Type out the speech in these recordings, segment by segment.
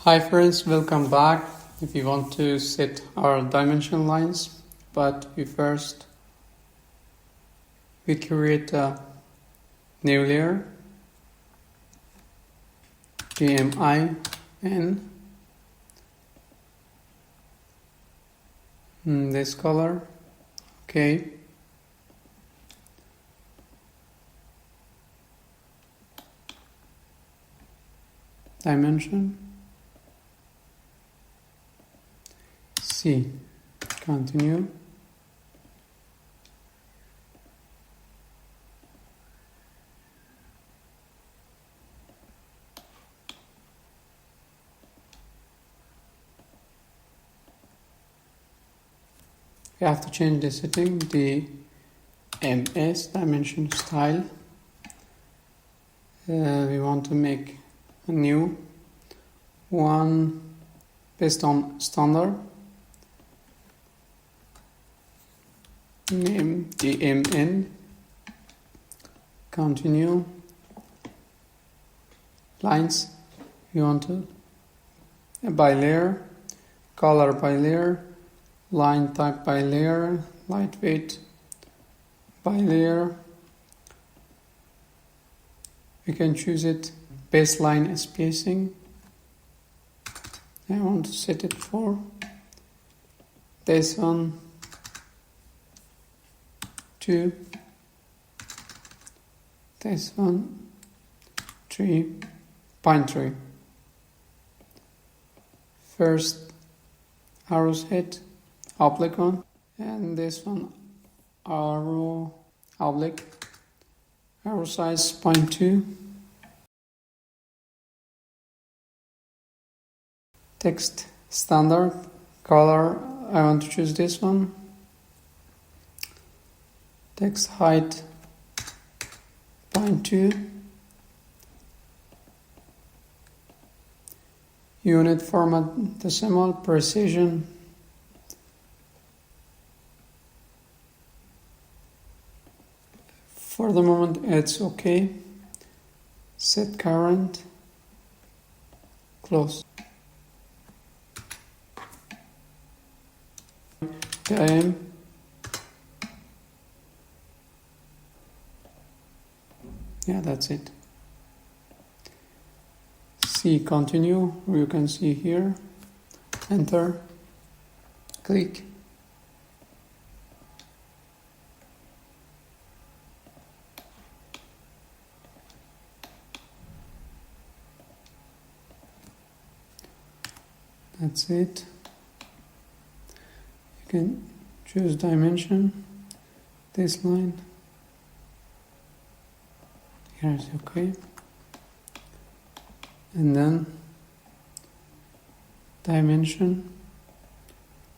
Hi friends, welcome back. If you want to set our dimension lines, but we create a new layer, GMIN, this color, okay. Dimension, C, continue. We have to change the setting, the MS, dimension style. We want to make a new one based on standard. Name DMN, continue. Lines, we want to by layer, color by layer, line type by layer, lightweight by layer. We can choose it baseline spacing. I want to set it for this one 2, this one 3.3. First arrow's head oblique one, and this one arrow oblique, arrow size 0.2. Text standard color, I want to choose this one. Text height 0.2. Unit format decimal, precision. For the moment it's okay. Set current, close. Time. Yeah, that's it. C, continue. You can see here. Enter. Click. That's it. You can choose dimension. This line. Here's okay. And then dimension,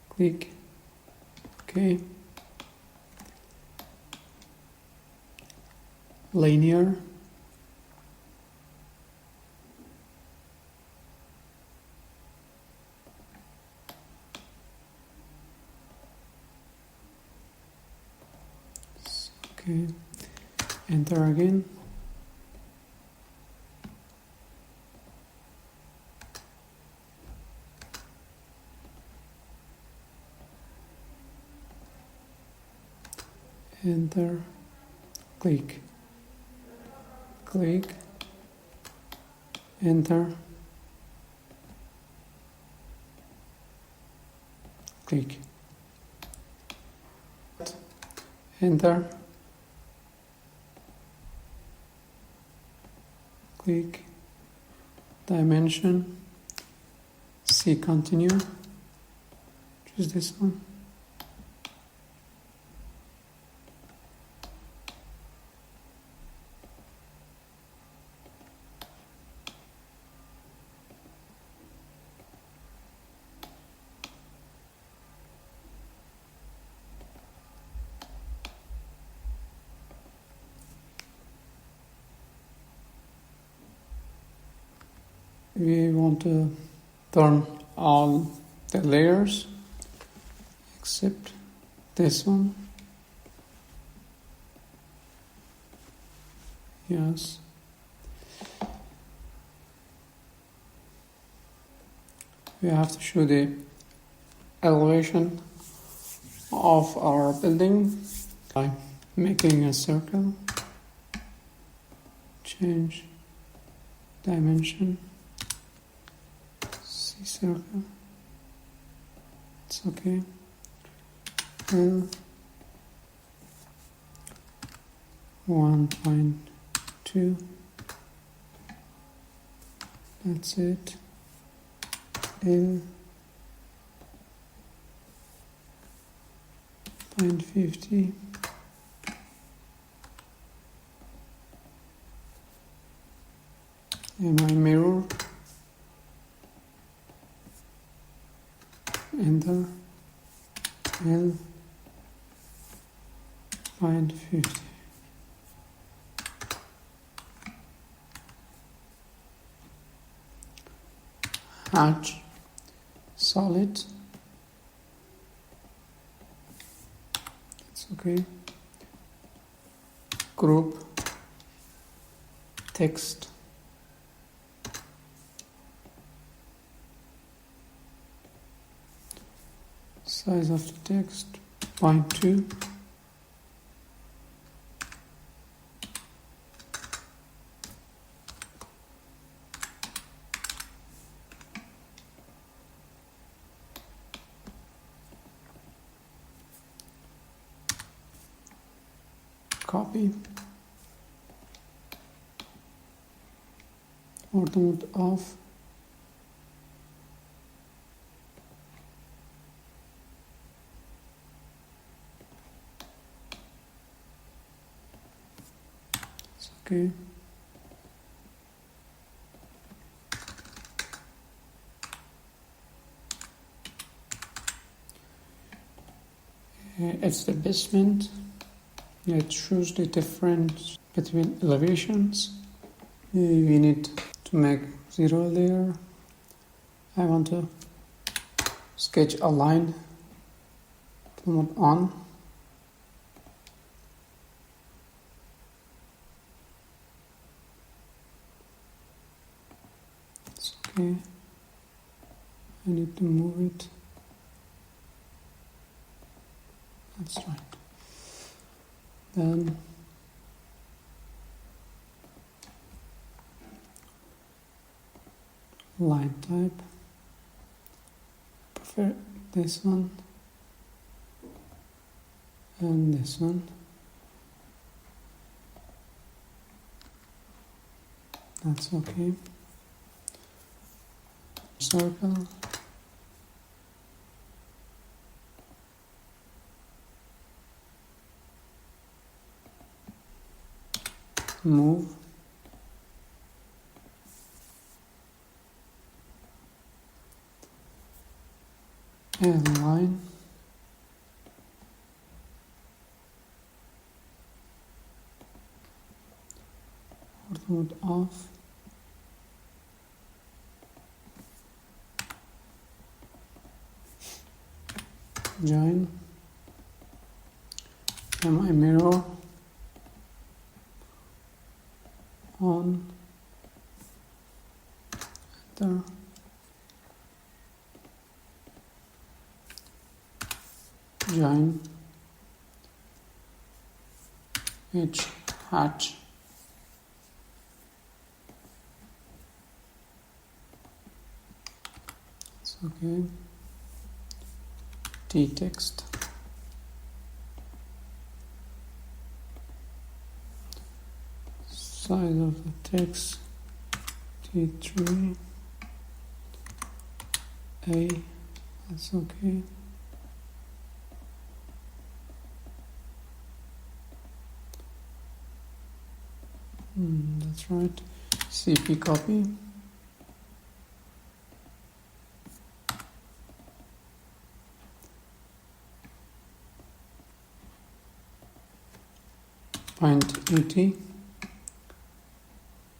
click OK. Linear, okay. Enter again. Enter, click, enter, click, enter, click, dimension, C, continue, choose this one. We want to turn all the layers except this one. Yes. we have to show the elevation of our building by making a circle, change dimension, C circle, it's okay, and 1.2, that's it, L 0.50, and my mirror, enter, L 0.50. Hatch, solid, that's okay, group, text, size of the text 0.2, copy, order mode off, it's okay, it's the basement. It shows the difference between elevations. We need to make 0 there. I want to sketch a line, mode on, it's okay, I need to move it, that's right. Then line type, prefer this one and this one, that's okay, circle, move, and line, order mode off, join, and my mirror on, enter, join, H, hatch, it's okay, T text, size of the text T3, A, that's okay, that's right, CP copy, .80,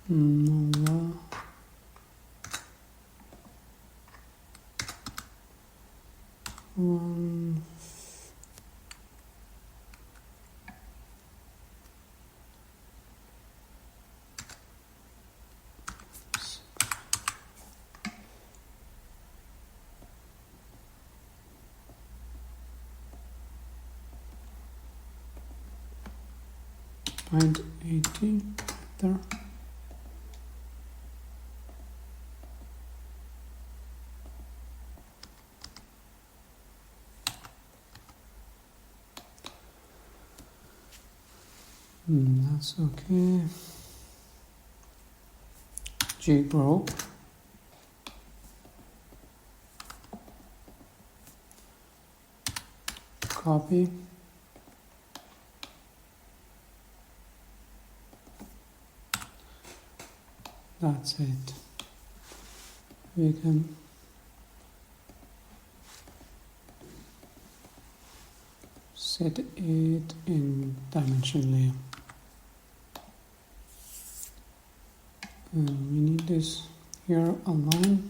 no, one, find 80 there. That's okay. G broke. Copy. That's it. We can set it in dimension layer. And we need this here online.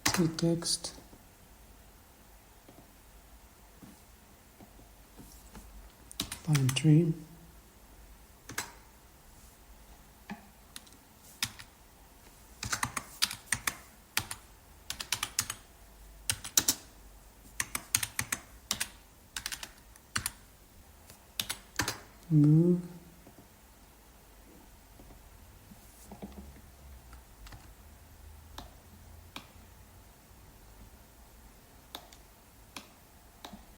The text. Pine tree. Move.